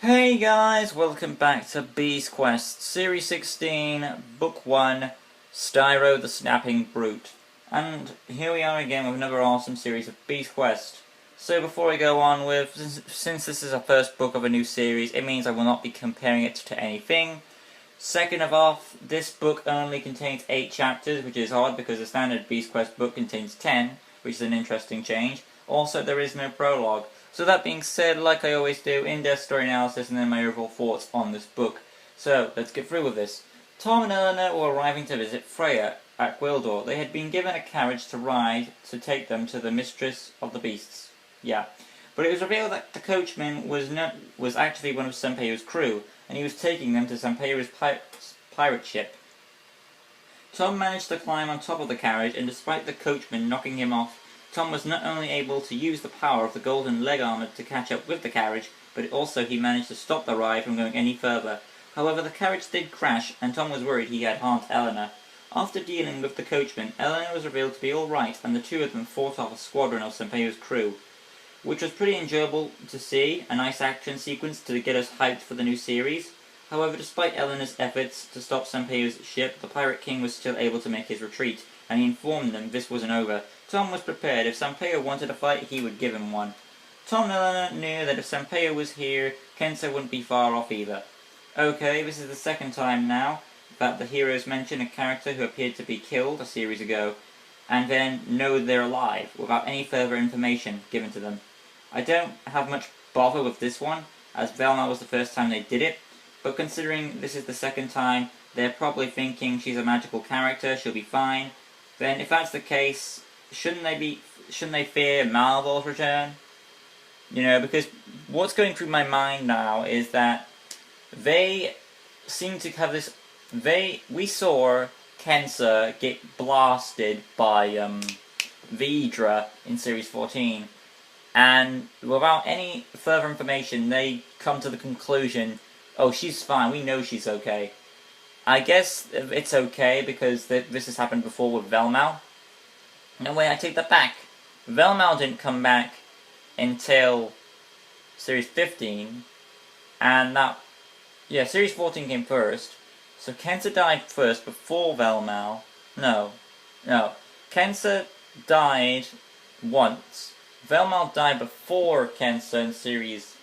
Hey guys, welcome back to Beast Quest, Series 16, Book 1, Styro the Snapping Brute. And here we are again with another awesome series of Beast Quest. So before I go on with, since this is our first book of a new series, it means I will not be comparing it to anything. Second of all, this book only contains 8 chapters, which is odd because the standard Beast Quest book contains 10, which is an interesting change. Also, there is no prologue. So that being said, like I always do, in-depth story analysis and then my overall thoughts on this book. So, let's get through with this. Tom and Eleanor were arriving to visit Freya at Gwildor. They had been given a carriage to ride to take them to the Mistress of the Beasts. Yeah. But it was revealed that the coachman was actually one of Senpei's crew, and he was taking them to Senpei's pirate ship. Tom managed to climb on top of the carriage, and despite the coachman knocking him off, Tom was not only able to use the power of the golden leg armor to catch up with the carriage, but also he managed to stop the ride from going any further. However, the carriage did crash, and Tom was worried he had harmed Eleanor. After dealing with the coachman, Eleanor was revealed to be alright, and the two of them fought off a squadron of Senpei's crew, which was pretty enjoyable to see, a nice action sequence to get us hyped for the new series. However, despite Eleanor's efforts to stop Senpei's ship, the Pirate King was still able to make his retreat, and he informed them this wasn't over. Tom was prepared. If Senpei wanted a fight, he would give him one. Tom and Eleanor knew that if Senpei was here, Kensa wouldn't be far off either. Okay, this is the second time now that the heroes mention a character who appeared to be killed a series ago, and then know they're alive, without any further information given to them. I don't have much bother with this one, as Velma was the first time they did it, but considering this is the second time, they're probably thinking she's a magical character, she'll be fine. Then, if that's the case, shouldn't they fear Malvol's return? You know, because what's going through my mind now is that they seem to have this. We saw Kensa get blasted by Vidra in Series 14, and without any further information, they come to the conclusion, oh, she's fine, we know she's okay. I guess it's okay because this has happened before with Velmal. No way, I take that back. Velmal didn't come back until Series 15, and Series 14 came first. So Kensa died first before Velmal. No. Kensa died once. Velmal died before Kensa in Series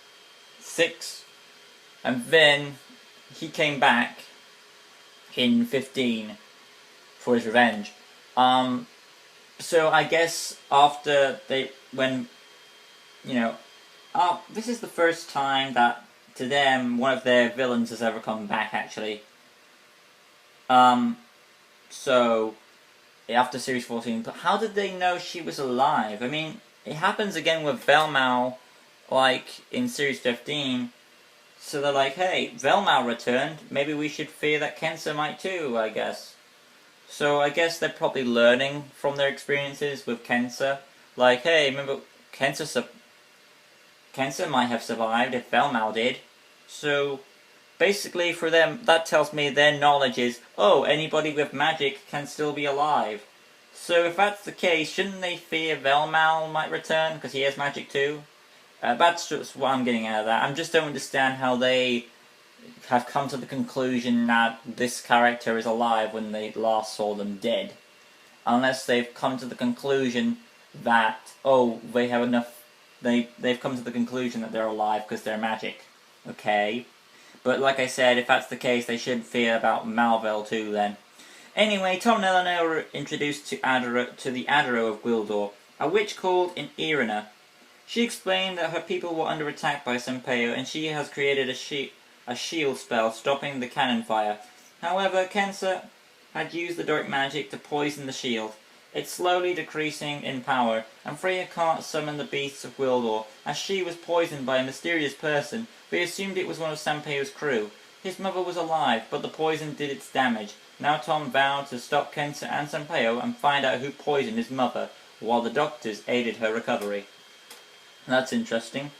6, and then he came back in 15 for his revenge. So I guess after this is the first time that, to them, one of their villains has ever come back, actually. So, after Series 14, but how did they know she was alive? I mean, it happens again with Velmal, like, in Series 15, so they're like, hey, Velmal returned, maybe we should fear that Kensa might too, I guess. So I guess they're probably learning from their experiences with Kensa. Like, hey, remember, Kensa might have survived if Velmal did. So, basically for them, that tells me their knowledge is, oh, anybody with magic can still be alive. So if that's the case, shouldn't they fear Velmal might return, because he has magic too? That's just what I'm getting out of that. I just don't understand how they have come to the conclusion that this character is alive when they last saw them dead. Unless they've come to the conclusion that, oh, they have enough, they've come to the conclusion that they're alive because they're magic. Okay. But like I said, if that's the case, they should fear about Malvel too then. Anyway, Tom and Eleanor were introduced to the Adaro of Gwildor, a witch called Irina. She explained that her people were under attack by Senpei, and she has created a shield spell stopping the cannon fire. However, Kensa had used the dark magic to poison the shield. It's slowly decreasing in power, and Freya can't summon the beasts of Gwildor, as she was poisoned by a mysterious person. We assumed it was one of Senpei's crew. His mother was alive, but the poison did its damage. Now Tom vowed to stop Kensa and Senpei and find out who poisoned his mother, while the doctors aided her recovery. That's interesting.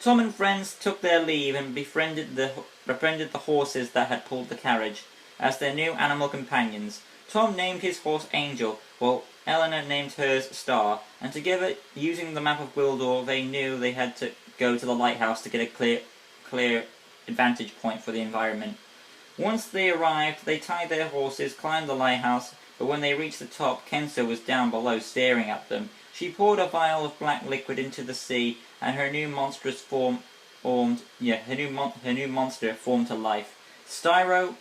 Tom and friends took their leave and befriended the horses that had pulled the carriage as their new animal companions. Tom named his horse Angel, while Eleanor named hers Star, and together, using the map of Gwildor, they knew they had to go to the lighthouse to get a clear vantage point for the environment. Once they arrived, they tied their horses, climbed the lighthouse, but when they reached the top, Kensa was down below staring at them. She poured a vial of black liquid into the sea, and her new monster formed to life. Styro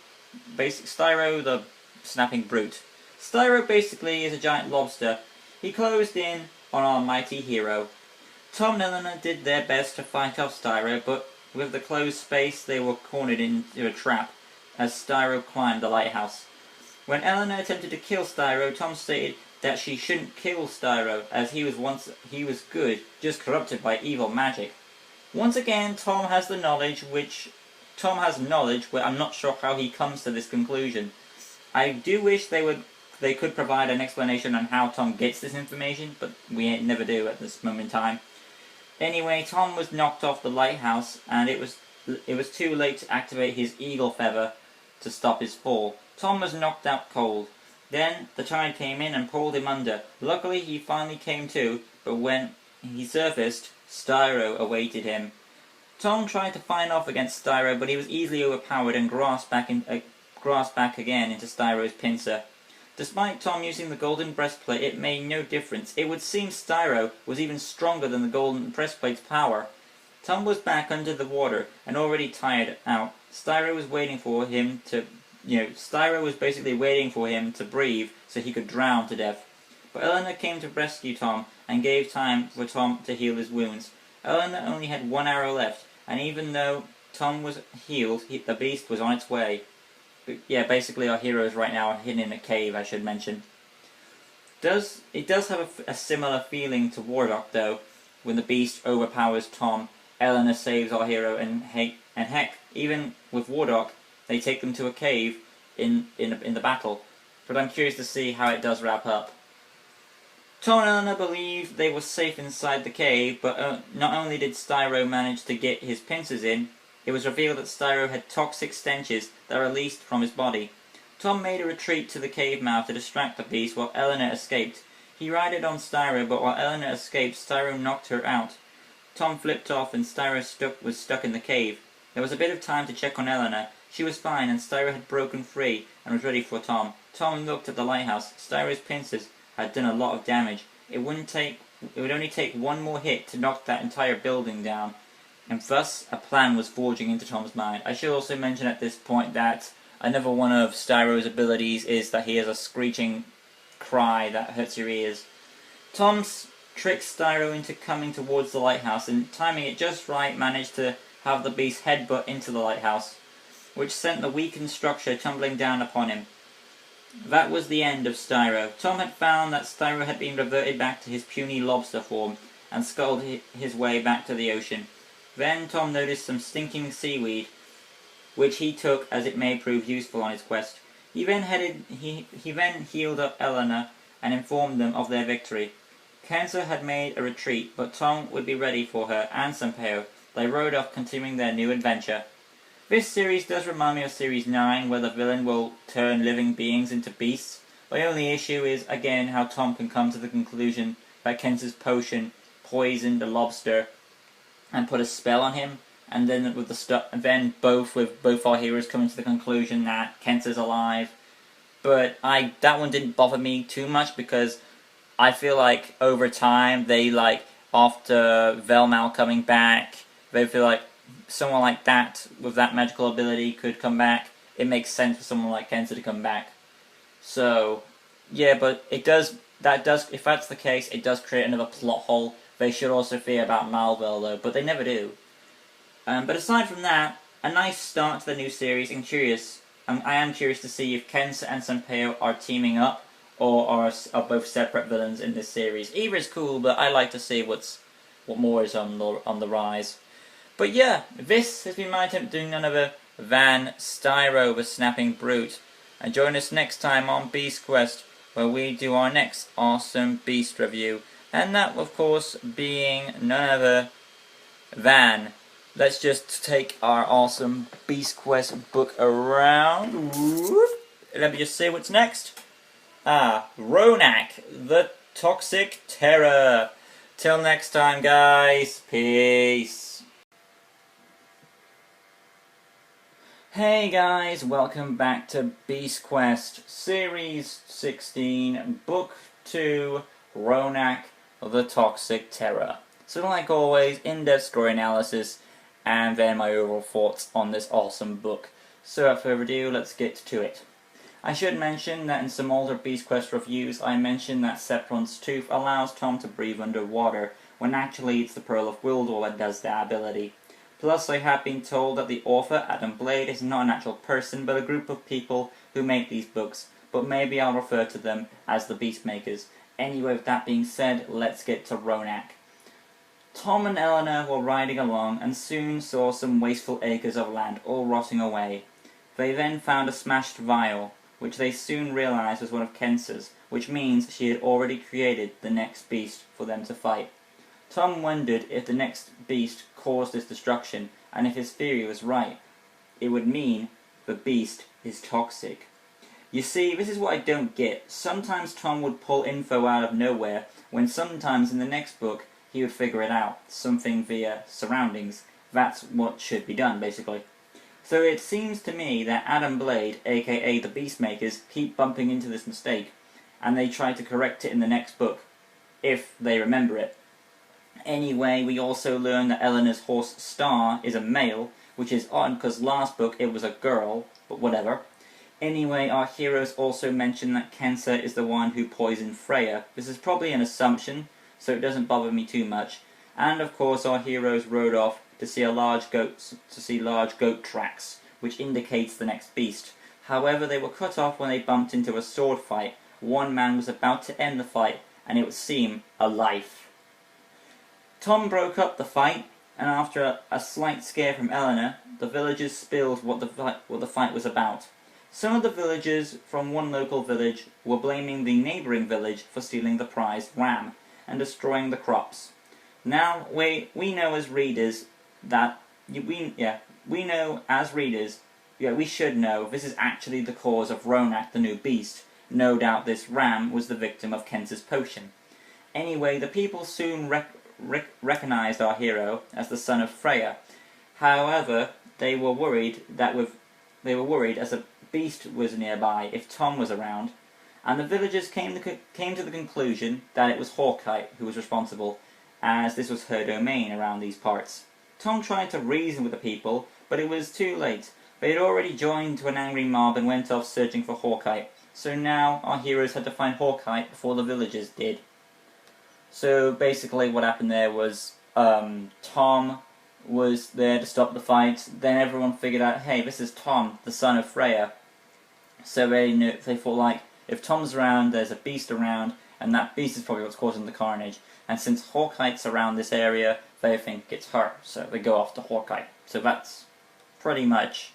the snapping brute. Styro basically is a giant lobster. He closed in on our mighty hero. Tom and Eleanor did their best to fight off Styro, but with the closed space they were cornered into a trap as Styro climbed the lighthouse. When Eleanor attempted to kill Styro, Tom stated that she shouldn't kill Styro, as he was good, just corrupted by evil magic. Once again, Tom has knowledge where I'm not sure how he comes to this conclusion. I do wish they could provide an explanation on how Tom gets this information, but we never do at this moment in time. Anyway, Tom was knocked off the lighthouse, and it was too late to activate his eagle feather to stop his fall. Tom was knocked out cold. Then the tide came in and pulled him under. Luckily, he finally came to, but when he surfaced, Styro awaited him. Tom tried to fight off against Styro, but he was easily overpowered and grasped back again into Styro's pincer. Despite Tom using the golden breastplate, it made no difference. It would seem Styro was even stronger than the golden breastplate's power. Tom was back under the water and already tired out. Styro was basically waiting for him to breathe so he could drown to death. But Eleanor came to rescue Tom and gave time for Tom to heal his wounds. Eleanor only had 1 arrow left, and even though Tom was healed, the beast was on its way. But yeah, basically our heroes right now are hidden in a cave, I should mention. It does have a similar feeling to Warlock, though. When the beast overpowers Tom, Eleanor saves our hero, and heck, even with Warlock, they take them to a cave in the battle. But I'm curious to see how it does wrap up. Tom and Eleanor believed they were safe inside the cave, but not only did Styro manage to get his pincers in, it was revealed that Styro had toxic stenches that were released from his body. Tom made a retreat to the cave mouth to distract the beast while Eleanor escaped. He righted on Styro, but while Eleanor escaped, Styro knocked her out. Tom flipped off and Styro was stuck in the cave. There was a bit of time to check on Eleanor. She was fine, and Styro had broken free and was ready for Tom. Tom looked at the lighthouse. Styro's pincers had done a lot of damage. It would only take one more hit to knock that entire building down, and thus a plan was forging into Tom's mind. I should also mention at this point that another one of Styro's abilities is that he has a screeching cry that hurts your ears. Tom tricked Styro into coming towards the lighthouse, and timing it just right, managed to have the beast headbutt into the lighthouse, which sent the weakened structure tumbling down upon him. That was the end of Styro. Tom had found that Styro had been reverted back to his puny lobster form, and sculled his way back to the ocean. Then Tom noticed some stinking seaweed, which he took as it may prove useful on his quest. He then healed up Eleanor and informed them of their victory. Kensa had made a retreat, but Tom would be ready for her and Sampeo. They rode off, continuing their new adventure. This series does remind me of Series 9, where the villain will turn living beings into beasts. My only issue is, again, how Tom can come to the conclusion that Kensa's potion poisoned the lobster and put a spell on him, and then both our heroes coming to the conclusion that Kensa's alive. But that one didn't bother me too much, because I feel like over time after Velmal coming back, they feel like someone like that with that magical ability could come back. It makes sense for someone like Kensa to come back. So yeah, but if that's the case, it does create another plot hole. They should also fear about Malville though, but they never do. But aside from that, a nice start to the new series, and I am curious to see if Kensa and Sampeo are teaming up, or are both separate villains in this series. Either is cool, but I like to see what more is on the rise. But yeah, this has been my attempt at doing none other than Styro the Snapping Brute. And join us next time on Beast Quest, where we do our next awesome beast review. And that, of course, being none other than... Let's just take our awesome Beast Quest book around. Let me just say what's next. Roenick, the Toxic Terror. Till next time, guys. Peace. Hey guys, welcome back to Beast Quest Series 16, Book 2, Roenick, the Toxic Terror. So like always, in-depth story analysis, and then my overall thoughts on this awesome book. So without further ado, let's get to it. I should mention that in some older Beast Quest reviews, I mentioned that Sepron's tooth allows Tom to breathe underwater, when actually it's the Pearl of Gwildor that does that ability. Plus, I have been told that the author, Adam Blade, is not an actual person, but a group of people who make these books, but maybe I'll refer to them as the Beastmakers. Anyway, with that being said, let's get to Roenick. Tom and Eleanor were riding along, and soon saw some wasteful acres of land all rotting away. They then found a smashed vial, which they soon realized was one of Kensa's, which means she had already created the next beast for them to fight. Tom wondered if the next beast caused this destruction, and if his theory was right, it would mean the beast is toxic. You see, this is what I don't get. Sometimes Tom would pull info out of nowhere, when sometimes in the next book he would figure it out, something via surroundings. That's what should be done, basically. So it seems to me that Adam Blade, aka the Beastmakers, keep bumping into this mistake, and they try to correct it in the next book, if they remember it. Anyway, we also learn that Eleanor's horse Star is a male, which is odd because last book it was a girl, but whatever. Anyway, our heroes also mention that Kensa is the one who poisoned Freya. This is probably an assumption, so it doesn't bother me too much. And of course our heroes rode off to see large goat tracks, which indicates the next beast. However, they were cut off when they bumped into a sword fight. One man was about to end the fight, and it would seem a life. Tom broke up the fight, and after a slight scare from Eleanor, the villagers spilled what the fight was about. Some of the villagers from one local village were blaming the neighbouring village for stealing the prized ram and destroying the crops. Now we know as readers that we should know this is actually the cause of Roenick the new beast. No doubt this ram was the victim of Kensa's potion. Anyway, the people soon recognized our hero as the son of Freya. However, they were worried as a beast was nearby if Tom was around, and the villagers came to the conclusion that it was Hawkeye who was responsible, as this was her domain around these parts. Tom tried to reason with the people, but it was too late. They had already joined to an angry mob and went off searching for Hawkeye, so now our heroes had to find Hawkeye before the villagers did. So basically what happened there was Tom was there to stop the fight. Then everyone figured out, hey, this is Tom, the son of Freya. So they thought, like, if Tom's around, there's a beast around, and that beast is probably what's causing the carnage. And since Hawkeye's around this area, they think it's her, so they go off to Hawkeye. So that's pretty much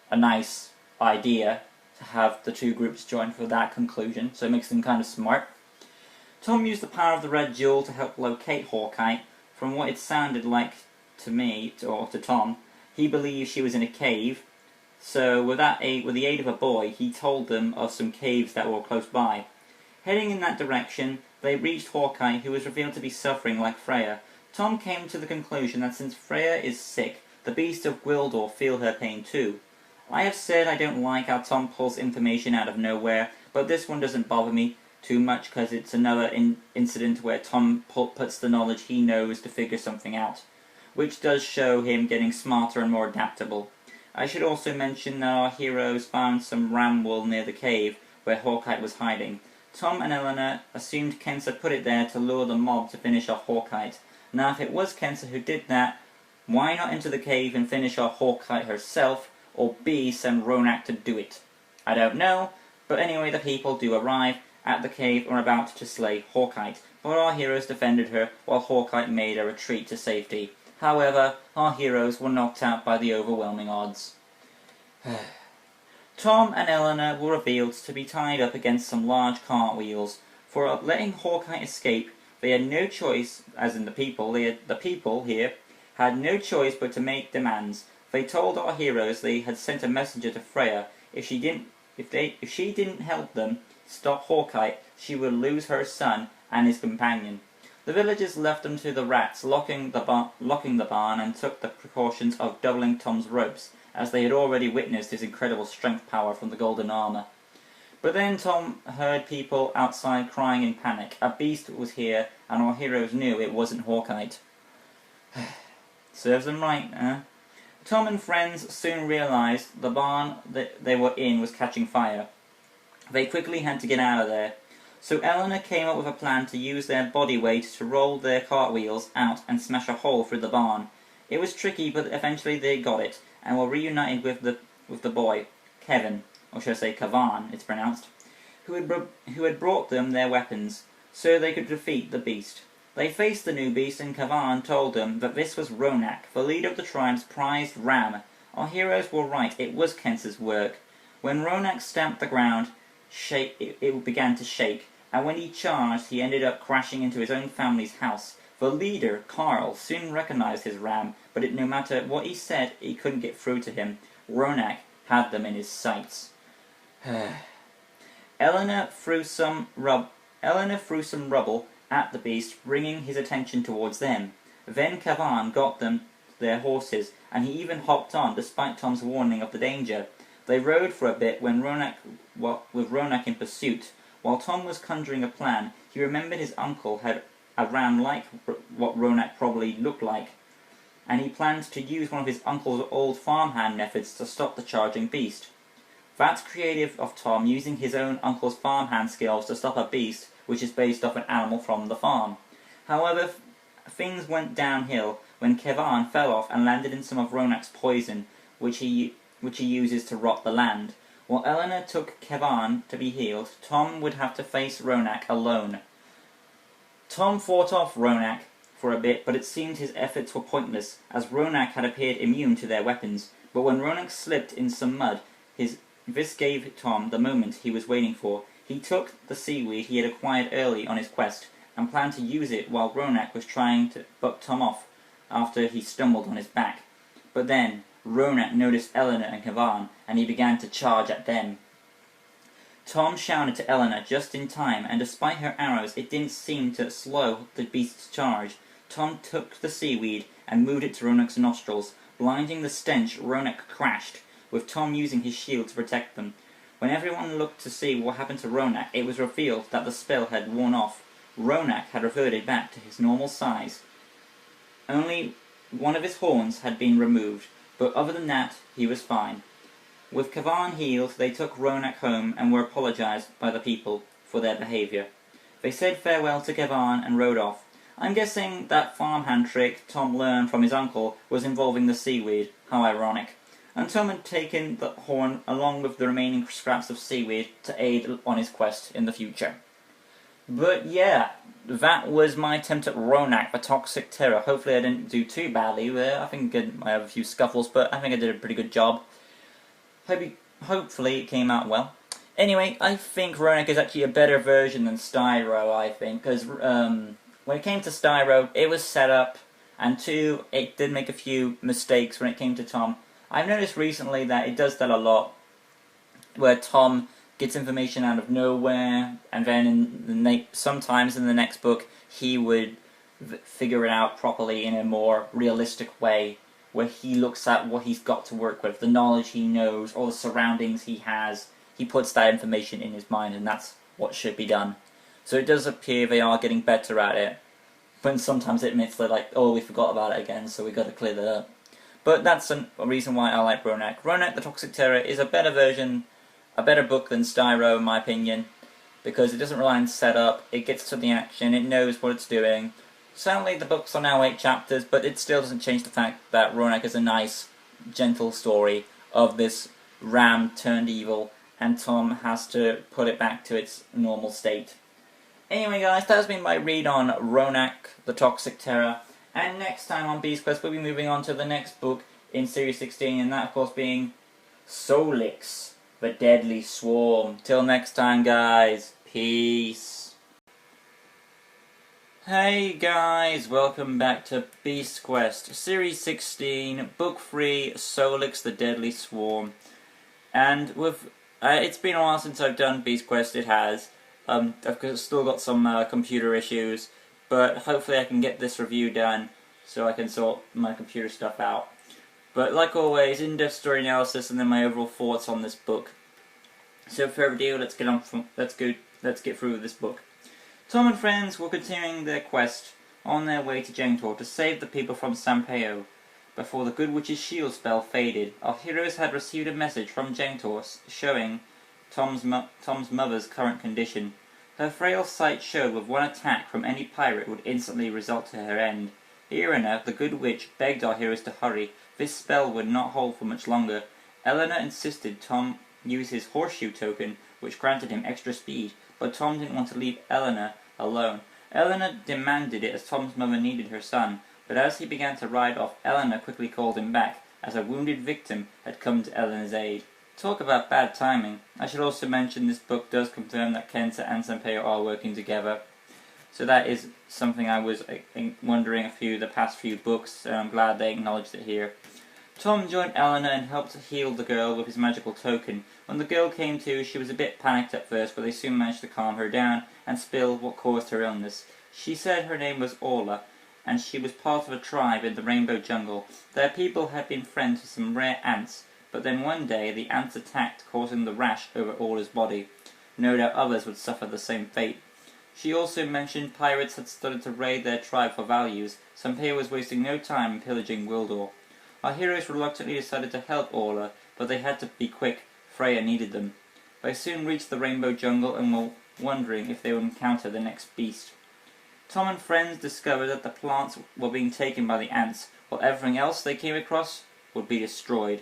a nice idea to have the two groups join for that conclusion, so it makes them kind of smart. Tom used the power of the red jewel to help locate Hawkeye. From what it sounded like to me, or to Tom, he believed she was in a cave, so with the aid of a boy, he told them of some caves that were close by. Heading in that direction, they reached Hawkeye, who was revealed to be suffering like Freya. Tom came to the conclusion that since Freya is sick, the beasts of Gwildor feel her pain too. I have said I don't like how Tom pulls information out of nowhere, but this one doesn't bother me too much because it's another incident where Tom puts the knowledge he knows to figure something out, which does show him getting smarter and more adaptable. I should also mention that our heroes found some ram wool near the cave where Hawkeye was hiding. Tom and Eleanor assumed Kensa put it there to lure the mob to finish off Hawkeye. Now if it was Kensa who did that, why not enter the cave and finish off Hawkeye herself, or B, send Roenick to do it? I don't know, but anyway the people do arrive at the cave and are about to slay Hawkeye, but our heroes defended her while Hawkeye made a retreat to safety. However, our heroes were knocked out by the overwhelming odds. Tom and Eleanor were revealed to be tied up against some large cartwheels. For letting Hawkeye escape, they had no choice, as in the people here, had no choice but to make demands. They told our heroes they had sent a messenger to Freya. If she didn't help them stop Hawkeye, she would lose her son and his companion. The villagers left them to the rats, locking the barn and took the precautions of doubling Tom's ropes as they had already witnessed his incredible strength power from the golden armor. But then Tom heard people outside crying in panic. A beast was here, and our heroes knew it wasn't Hawkite. Serves them right, eh? Tom and friends soon realized the barn that they were in was catching fire. They quickly had to get out of there. So Eleanor came up with a plan to use their body weight to roll their cartwheels out and smash a hole through the barn. It was tricky, but eventually they got it, and were reunited with the boy, Kevin, or should I say Kavan, it's pronounced, who had brought them their weapons, so they could defeat the beast. They faced the new beast, and Kavan told them that this was Roenick, the leader of the tribe's prized ram. Our heroes were right, it was Kenz's work. When Roenick stamped the ground, it began to shake, and when he charged, he ended up crashing into his own family's house. The leader, Carl, soon recognized his ram, but no matter what he said, he couldn't get through to him. Roenick had them in his sights. Eleanor threw some rubble at the beast, bringing his attention towards them. Then Kavan got them their horses, and he even hopped on, despite Tom's warning of the danger. They rode for a bit with Roenick in pursuit. While Tom was conjuring a plan, he remembered his uncle had a ram like what Roenick probably looked like, and he planned to use one of his uncle's old farmhand methods to stop the charging beast. That's creative of Tom, using his own uncle's farmhand skills to stop a beast which is based off an animal from the farm. However, things went downhill when Kavan fell off and landed in some of Roenick's poison, which he uses to rot the land. While Eleanor took Kavan to be healed, Tom would have to face Roenick alone. Tom fought off Roenick for a bit, but it seemed his efforts were pointless, as Roenick had appeared immune to their weapons. But when Roenick slipped in some mud, this gave Tom the moment he was waiting for. He took the seaweed he had acquired early on his quest, and planned to use it while Roenick was trying to buck Tom off after he stumbled on his back. But then Roenick noticed Eleanor and Kavan, and he began to charge at them. Tom shouted to Eleanor just in time, and despite her arrows, it didn't seem to slow the beast's charge. Tom took the seaweed and moved it to Roenick's nostrils. Blinding the stench, Roenick crashed, with Tom using his shield to protect them. When everyone looked to see what happened to Roenick, it was revealed that the spell had worn off. Roenick had reverted back to his normal size. Only one of his horns had been removed, but other than that, he was fine. With Kavan healed, they took Roenick home and were apologized by the people for their behavior. They said farewell to Kavan and rode off. I'm guessing that farmhand trick Tom learned from his uncle was involving the seaweed. How ironic. And Tom had taken the horn along with the remaining scraps of seaweed to aid on his quest in the future. But yeah, that was my attempt at Roenick, the Toxic Terror. Hopefully I didn't do too badly there. I think I have a few scuffles, but I think I did a pretty good job. Hopefully it came out well. Anyway, I think Roenick is actually a better version than Styro, I think, because when it came to Styro, it was set up, and two, it did make a few mistakes when it came to Tom. I've noticed recently that it does that a lot, where Tom gets information out of nowhere, and then sometimes in the next book he would figure it out properly in a more realistic way, where he looks at what he's got to work with, the knowledge he knows, all the surroundings he has. He puts that information in his mind, and that's what should be done. So it does appear they are getting better at it, but sometimes it admits they're like, oh, we forgot about it again, so we got to clear that up. But that's a reason why I like Roenick. Roenick the Toxic Terror is a better version, a better book than Styro, in my opinion, because it doesn't rely on setup, it gets to the action, it knows what it's doing. Sadly, the books are now 8 chapters, but it still doesn't change the fact that Roenick is a nice, gentle story of this ram turned evil, and Tom has to put it back to its normal state. Anyway guys, that has been my read on Roenick the Toxic Terror. And next time on Beast Quest, we'll be moving on to the next book in Series 16, and that, of course, being Sollux, the Deadly Swarm. Till next time, guys. Peace. Hey, guys. Welcome back to Beast Quest, Series 16, Book 3, Sollux, the Deadly Swarm. And with it's been a while since I've done Beast Quest. It has. I've still got some computer issues, but hopefully I can get this review done so I can sort my computer stuff out. But like always, in-depth story analysis and then my overall thoughts on this book. So without further ado, let's get through this book. Tom and friends were continuing their quest on their way to Gentor to save the people from Sampeo. Before the Good Witch's shield spell faded, our heroes had received a message from Gentor showing Tom's mother's current condition. Her frail sight showed with one attack from any pirate would instantly result to her end. Irina, the Good Witch, begged our heroes to hurry. This spell would not hold for much longer. Eleanor insisted Tom use his horseshoe token, which granted him extra speed, but Tom didn't want to leave Eleanor alone. Eleanor demanded it as Tom's mother needed her son, but as he began to ride off, Eleanor quickly called him back, as a wounded victim had come to Eleanor's aid. Talk about bad timing. I should also mention this book does confirm that Kenta and Sampeo are working together. So that is something I was wondering the past few books, and I'm glad they acknowledged it here. Tom joined Eleanor and helped heal the girl with his magical token. When the girl came to, she was a bit panicked at first, but they soon managed to calm her down and spill what caused her illness. She said her name was Orla, and she was part of a tribe in the Rainbow Jungle. Their people had been friends with some rare ants, but then one day the ants attacked, causing the rash over Orla's body. No doubt others would suffer the same fate. She also mentioned pirates had started to raid their tribe for values. Sampeo was wasting no time in pillaging Gwildor. Our heroes reluctantly decided to help Orla, but they had to be quick. Freya needed them. They soon reached the Rainbow Jungle and were wondering if they would encounter the next beast. Tom and friends discovered that the plants were being taken by the ants, while everything else they came across would be destroyed.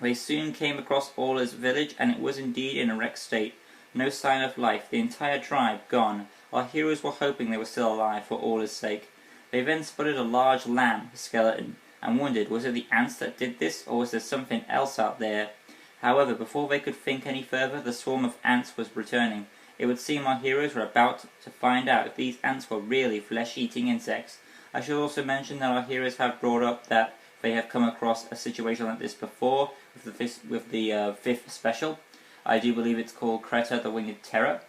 They soon came across Orla's village, and it was indeed in a wrecked state. No sign of life, the entire tribe gone. Our heroes were hoping they were still alive for Orla's sake. They then spotted a large lamb skeleton, and wondered, was it the ants that did this, or was there something else out there? However, before they could think any further, the swarm of ants was returning. It would seem our heroes were about to find out if these ants were really flesh-eating insects. I should also mention that our heroes have brought up that they have come across a situation like this before with the fifth special. I do believe it's called Kreta the Winged Terror,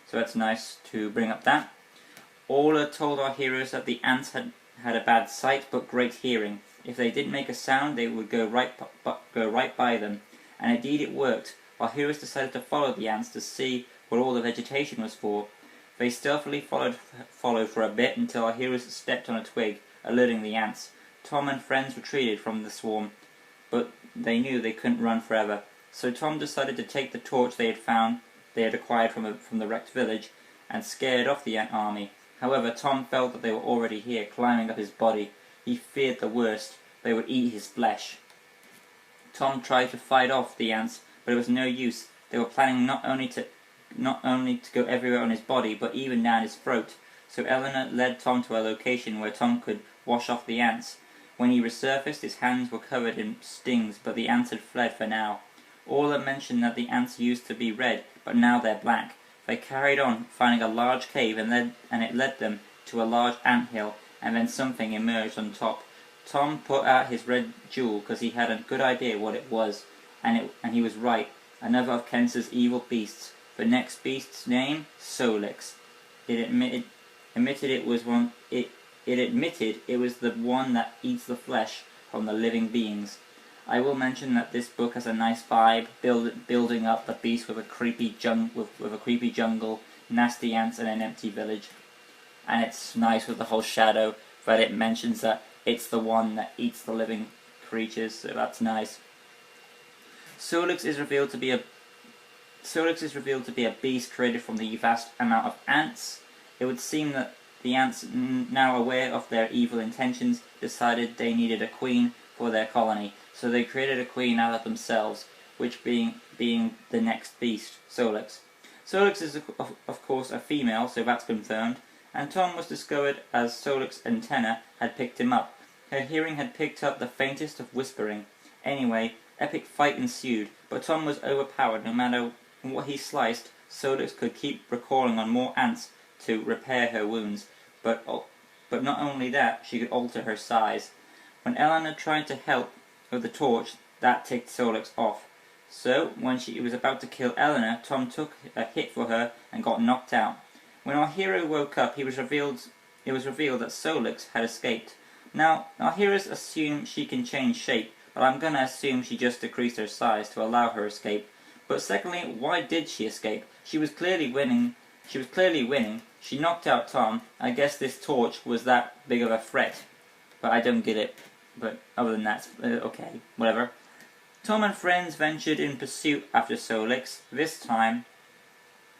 so it's nice to bring up that. Orla told our heroes that the ants had a bad sight but great hearing. If they didn't make a sound, they would go right by them. And indeed it worked. Our heroes decided to follow the ants to see what all the vegetation was for. They stealthily followed for a bit until our heroes stepped on a twig, alerting the ants. Tom and friends retreated from the swarm, but they knew they couldn't run forever. So Tom decided to take the torch they had acquired from the wrecked village, and scared off the ant army. However, Tom felt that they were already here, climbing up his body. He feared the worst. They would eat his flesh. Tom tried to fight off the ants, but it was no use. They were planning not only to go everywhere on his body, but even down his throat. So Eleanor led Tom to a location where Tom could wash off the ants. When he resurfaced, his hands were covered in stings, but the ants had fled for now. Orla mentioned that the ants used to be red, but now they're black. They carried on, finding a large cave, and it led them to a large anthill, and then something emerged on top. Tom put out his red jewel because he had a good idea what it was, and he was right. Another of Kenta's evil beasts. The next beast's name, Sollux. It admitted it was the one that eats the flesh from the living beings. I will mention that this book has a nice vibe, building up the beast with a creepy jungle, nasty ants, and an empty village. And it's nice with the whole shadow that it mentions that it's the one that eats the living creatures, so that's nice. Sollux is revealed to be a beast created from the vast amount of ants. It would seem that the ants, now aware of their evil intentions, decided they needed a queen for their colony. So they created a queen out of themselves, which being the next beast, Sollux. Sollux is of course a female, so that's confirmed, and Tom was discovered as Sollux's antenna had picked him up. Her hearing had picked up the faintest of whispering. Anyway, epic fight ensued, but Tom was overpowered. No matter what he sliced, Sollux could keep recalling on more ants to repair her wounds, but not only that, she could alter her size. When Eleanor tried to help with the torch, that ticked Sollux off. So, when she was about to kill Eleanor, Tom took a hit for her and got knocked out. When our hero woke up, it was revealed that Sollux had escaped, Now, our heroes assume she can change shape, but I'm gonna assume she just decreased her size to allow her escape. But secondly, why did she escape? She was clearly winning. She knocked out Tom. I guess this torch was that big of a threat. But I don't get it. But other than that, okay, whatever. Tom and friends ventured in pursuit after Sollux. This time,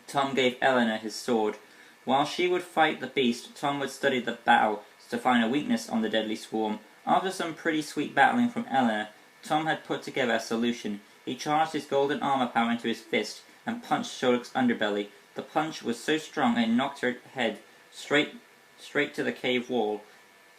Tom gave Eleanor his sword. While she would fight the beast, Tom would study the battle to find a weakness on the deadly swarm. After some pretty sweet battling from Eleanor, Tom had put together a solution. He charged his golden armor power into his fist and punched Sollux's underbelly. The punch was so strong it knocked her head straight to the cave wall,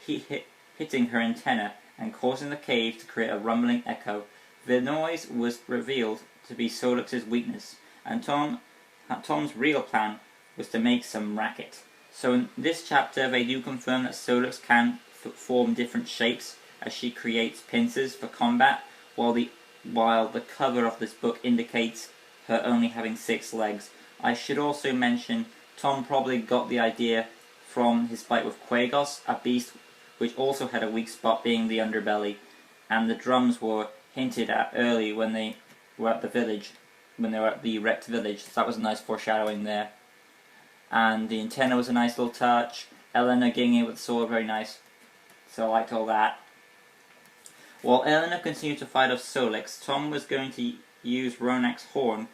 hitting her antenna and causing the cave to create a rumbling echo. The noise was revealed to be Sollux's weakness, and Tom's real plan was to make some racket. So in this chapter they do confirm that Sollux can form different shapes as she creates pincers for combat, while the cover of this book indicates her only having 6 legs. I should also mention Tom probably got the idea from his fight with Quagos, a beast which also had a weak spot being the underbelly, and the drums were hinted at early when they were at the village, when they were at the wrecked village, so that was a nice foreshadowing there. And the antenna was a nice little touch. Eleanor getting in with the sword, very nice. So I liked all that. While Eleanor continued to fight off Sollux, Tom was going to use Roenick's horn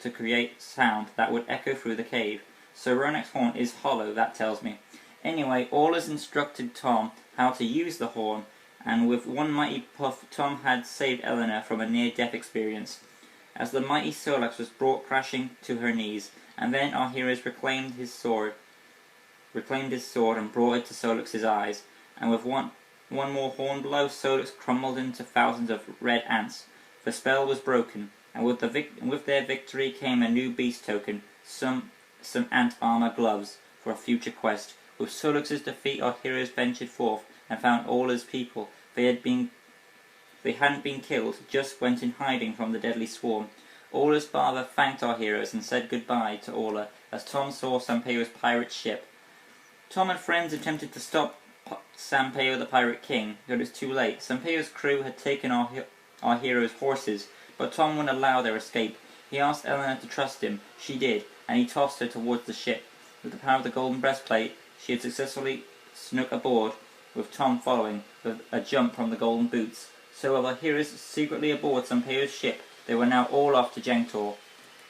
to create sound that would echo through the cave. So Roenick's horn is hollow, that tells me. Anyway, Aulus instructed Tom how to use the horn, and with one mighty puff, Tom had saved Eleanor from a near-death experience, as the mighty Sollux was brought crashing to her knees, and then our heroes reclaimed his sword and brought it to Sollux's eyes, and with one more horn blow, Sollux crumbled into thousands of red ants. The spell was broken, and with their victory came a new beast token, some ant armor gloves for a future quest. With Sollux's defeat, our heroes ventured forth and found Aula's people. They hadn't been killed, just went in hiding from the deadly swarm. Aula's father thanked our heroes and said goodbye to Aula as Tom saw Sampeo's pirate ship. Tom and friends attempted to stop Sampeo the Pirate King, but it was too late. Sampeo's crew had taken our heroes' horses, but Tom wouldn't allow their escape. He asked Eleanor to trust him. She did, and he tossed her towards the ship. With the power of the golden breastplate, she had successfully snuck aboard, with Tom following, with a jump from the golden boots. So while our heroes secretly aboard Sampeo's ship, they were now all off to Gengtor.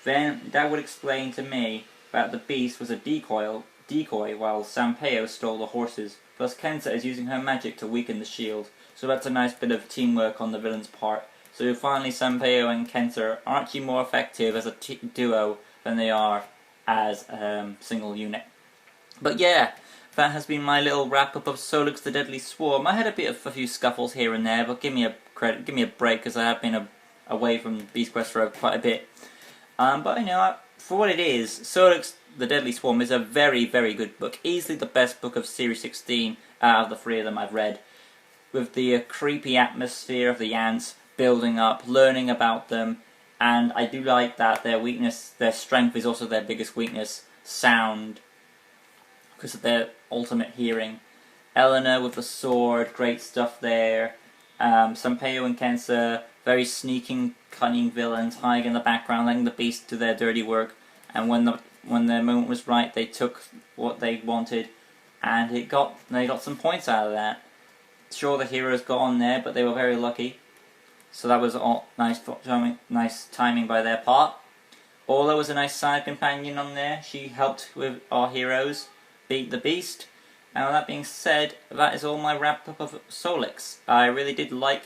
Then that would explain to me that the beast was a decoy while Sampeo stole the horses. Thus Kensa is using her magic to weaken the shield. So that's a nice bit of teamwork on the villain's part. So finally Sampeo and Kensa are actually more effective as a duo than they are as a single unit. But yeah, that has been my little wrap-up of Sollux the Deadly Swarm. I had a few scuffles here and there, but give me a break, because I have been away from Beast Quest for quite a bit. But you know, for what it is, Sollux the Deadly Swarm is a very, very good book. Easily the best book of Series 16 out of the 3 of them I've read. With the creepy atmosphere of the ants, building up, learning about them, and I do like that their strength is also their biggest weakness, sound, because of their ultimate hearing. Eleanor with the sword, great stuff there. Sampeo and Kensa, very sneaking, cunning villains, hiding in the background, letting the beast do their dirty work. And when their moment was right, they took what they wanted, and they got some points out of that. Sure, the heroes got on there, but they were very lucky. So that was all nice timing by their part. Aula was a nice side companion on there. She helped with our heroes beat the beast. And with that being said, that is all my wrap-up of Sollux. I really did like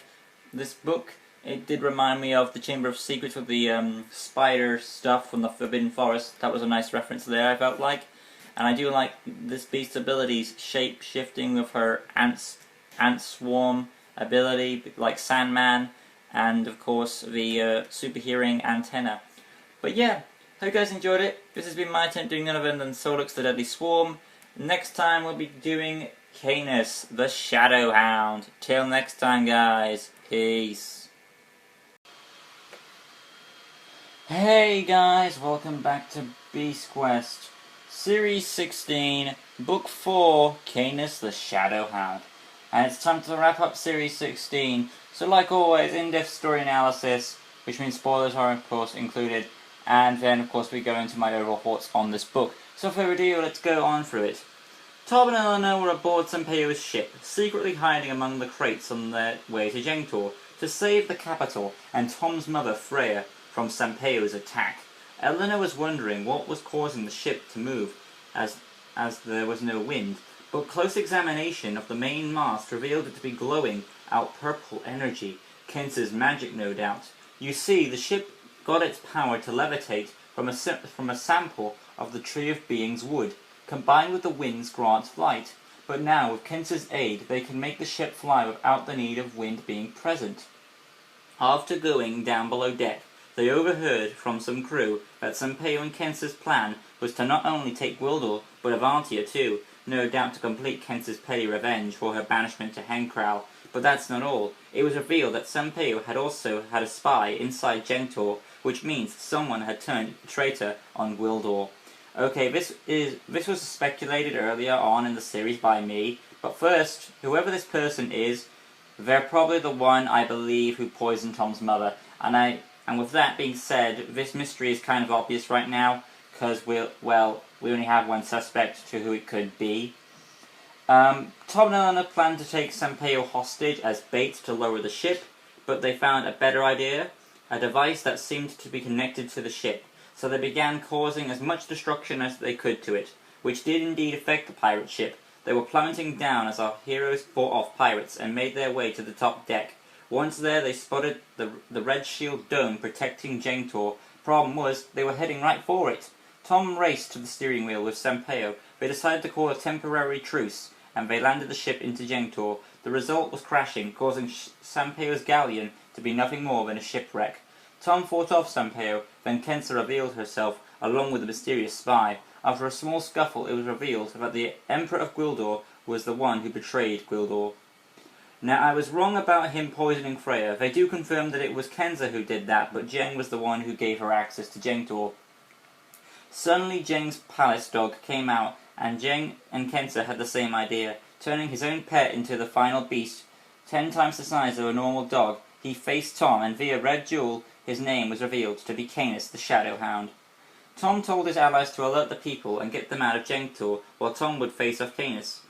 this book. It did remind me of the Chamber of Secrets with the spider stuff from the Forbidden Forest. That was a nice reference there, I felt like. And I do like this beast's abilities, shape-shifting with her ant swarm ability, like Sandman, and of course the super hearing antenna. But yeah, hope you guys enjoyed it. This has been my attempt doing none other than Sollux the Deadly Swarm. Next time we'll be doing Canis, the Shadow Hound. Till next time, guys. Peace. Hey guys, welcome back to Beast Quest. Series 16, Book 4, Canis, the Shadow Hound. And it's time to wrap up Series 16. So like always, in-depth story analysis, which means spoilers are of course included, and then of course we go into my overall thoughts on this book. So without further ado, let's go on through it. Tom and Eleanor were aboard Sampeo's ship, secretly hiding among the crates on their way to Gengtor, to save the capital and Tom's mother Freya from Sampeo's attack. Eleanor was wondering what was causing the ship to move, as there was no wind, but close examination of the main mast revealed it to be glowing out purple energy, Kenz's magic no doubt. You see, the ship got its power to levitate from a sample of the Tree of Being's wood, combined with the wind's grant flight, but now with Kenz's aid they can make the ship fly without the need of wind being present. After going down below deck, they overheard from some crew that Sampeo and Kenz's plan was to not only take Gwildor, but Avantia too, no doubt to complete Kenz's petty revenge for her banishment to Henkral. But that's not all. It was revealed that Sampeo had also had a spy inside Gengtor, which means someone had turned traitor on Gwildor. Okay, this was speculated earlier on in the series by me, but first, whoever this person is, they're probably the one I believe who poisoned Tom's mother, and with that being said, this mystery is kind of obvious right now, because we only have one suspect to who it could be. Tom and Eleanor planned to take Sampeo hostage as bait to lower the ship, but they found a better idea, a device that seemed to be connected to the ship, so they began causing as much destruction as they could to it, which did indeed affect the pirate ship. They were plummeting down as our heroes fought off pirates and made their way to the top deck. Once there, they spotted the red shield dome protecting Gengtor. Problem was, they were heading right for it. Tom raced to the steering wheel with Sampeo. They decided to call a temporary truce, and they landed the ship into Gengtor. The result was crashing, causing Sampeo's galleon to be nothing more than a shipwreck. Tom fought off Sampeo, then Kensa revealed herself, along with the mysterious spy. After a small scuffle, it was revealed that the Emperor of Gwildor was the one who betrayed Gwildor. Now, I was wrong about him poisoning Freya. They do confirm that it was Kensa who did that, but Jeng was the one who gave her access to Gengtor. Suddenly, Jeng's palace dog came out, and Jeng and Kensa had the same idea, turning his own pet into the final beast. 10 times the size of a normal dog, he faced Tom, and via Red Jewel, his name was revealed to be Canis, the Shadow Hound. Tom told his allies to alert the people and get them out of Gengtor, while Tom would face off Canis.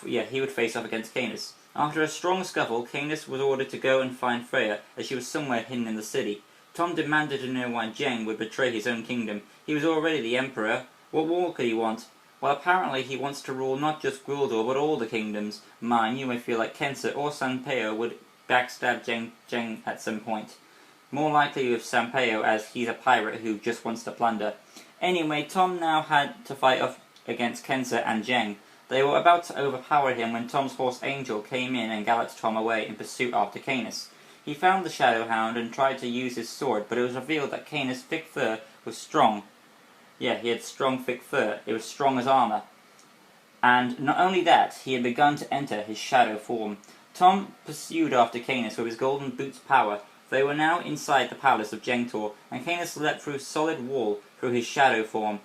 He would face off against Canis. After a strong scuffle, Canis was ordered to go and find Freya, as she was somewhere hidden in the city. Tom demanded to know why Jeng would betray his own kingdom. He was already the Emperor. What more could he want? Well, apparently he wants to rule not just Gwildor, but all the kingdoms. Mind, you may feel like Kensa or Sampeo would backstab Jeng at some point. More likely with Sampeo, as he's a pirate who just wants to plunder. Anyway, Tom now had to fight off against Kensa and Jeng. They were about to overpower him when Tom's horse Angel came in and galloped Tom away in pursuit after Canis. He found the Shadow Hound and tried to use his sword, but it was revealed that Canis' thick fur was strong. Yeah, he had strong thick fur. It was strong as armor. And not only that, he had begun to enter his shadow form. Tom pursued after Canis with his golden boot's power. They were now inside the palace of Gengtor, and Canis leapt through solid wall through his shadow form,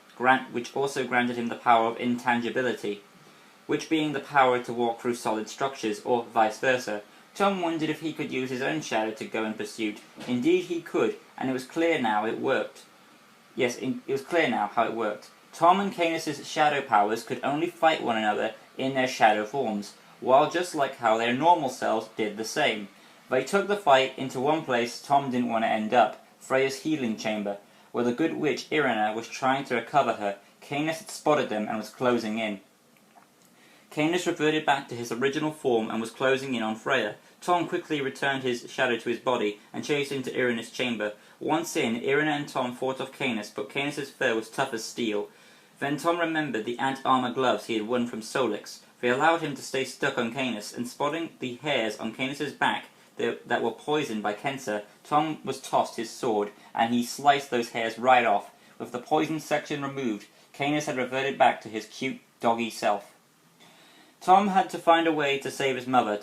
which also granted him the power of intangibility, which being the power to walk through solid structures, or vice versa. Tom wondered if he could use his own shadow to go in pursuit. Indeed he could, and it was clear now it worked. Yes, it was clear now how it worked. Tom and Canis' shadow powers could only fight one another in their shadow forms, while just like how their normal selves did the same. They took the fight into one place Tom didn't want to end up, Freya's healing chamber, where the good witch Irina was trying to recover her. Canis had spotted them and was closing in. Canis reverted back to his original form and was closing in on Freya. Tom quickly returned his shadow to his body and chased into Irina's chamber. Once in, Irina and Tom fought off Canis, but Canis' fur was tough as steel. Then Tom remembered the ant armor gloves he had won from Sollux. They allowed him to stay stuck on Canis, and spotting the hairs on Canis' back that were poisoned by Kensa, Tom was tossed his sword, and he sliced those hairs right off. With the poison section removed, Canis had reverted back to his cute doggy self. Tom had to find a way to save his mother,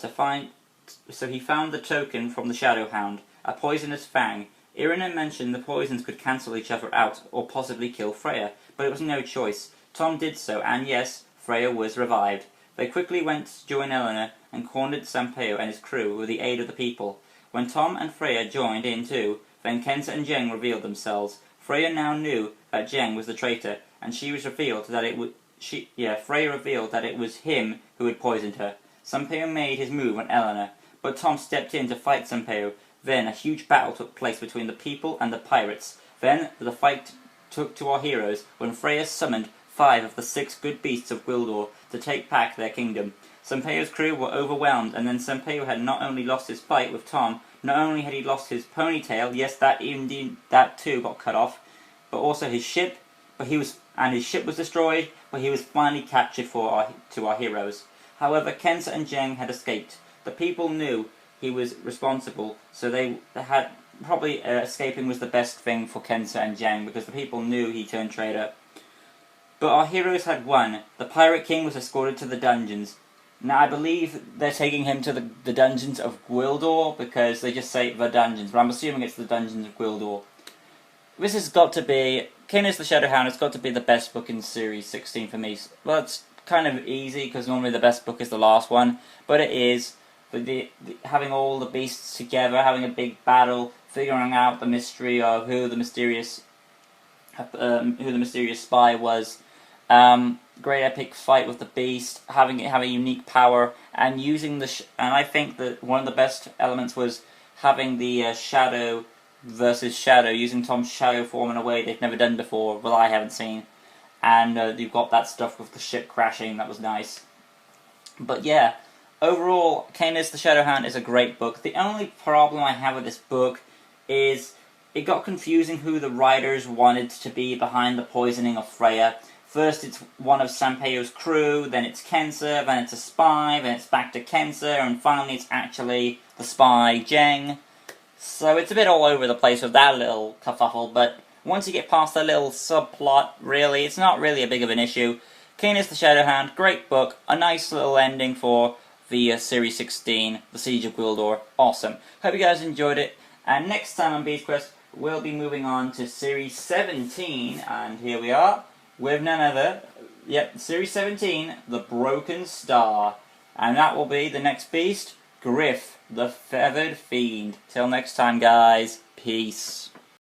so he found the token from the Shadow Hound, a poisonous fang. Irina mentioned the poisons could cancel each other out, or possibly kill Freya, but it was no choice. Tom did so, and yes, Freya was revived. They quickly went to join Eleanor and cornered Sampaio and his crew with the aid of the people. When Tom and Freya joined in too, then Kenta and Jeng revealed themselves. Freya now knew that Jeng was the traitor, and she was revealed that it was Freya revealed that it was him who had poisoned her. Sampaio made his move on Eleanor, but Tom stepped in to fight Sampaio. Then a huge battle took place between the people and the pirates. Then the fight took to our heroes when Freya summoned 5 of the 6 good beasts of Gwildor to take back their kingdom. Sampaio's crew were overwhelmed, and then Sampaio had not only lost his fight with Tom, not only had he lost his ponytail, yes, that too got cut off, but also his ship, his ship was destroyed, but he was finally captured to our heroes. However, Kenta and Jeng had escaped. The people knew he was responsible, so they had probably escaping was the best thing for Kenta and Jeng, because the people knew he turned traitor. But our heroes had won. The Pirate King was escorted to the dungeons. Now, I believe they're taking him to the dungeons of Gwildor, because they just say the dungeons, but I'm assuming it's the dungeons of Gwildor. This has got to be, Canis the Shadow Hound has got to be the best book in Series 16 for me. Well, it's kind of easy, because normally the best book is the last one, but it is. Having all the beasts together, having a big battle, figuring out the mystery of who the mysterious spy was. Great epic fight with the beast, having it have a unique power, and using and I think that one of the best elements was having the shadow versus shadow, using Tom's shadow form in a way they've never done before, well, I haven't seen. And you've got that stuff with the ship crashing, that was nice. But yeah, overall, Canis the Shadow Hound is a great book. The only problem I have with this book is it got confusing who the writers wanted to be behind the poisoning of Freya. First it's one of Sampaio's crew, then it's Kenta, then it's a spy, then it's back to Kenta, and finally it's actually the spy, Jeng. So it's a bit all over the place with that little kerfuffle, but once you get past that little subplot, really, it's not really a big of an issue. Canis the Shadow Hound, great book, a nice little ending for the Series 16, The Siege of Gwildor. Awesome. Hope you guys enjoyed it, and next time on Beast Quest, we'll be moving on to Series 17, and here we are, with none other, Series 17, The Broken Star. And that will be the next beast, Griff, the Feathered Fiend. Till next time, guys, peace.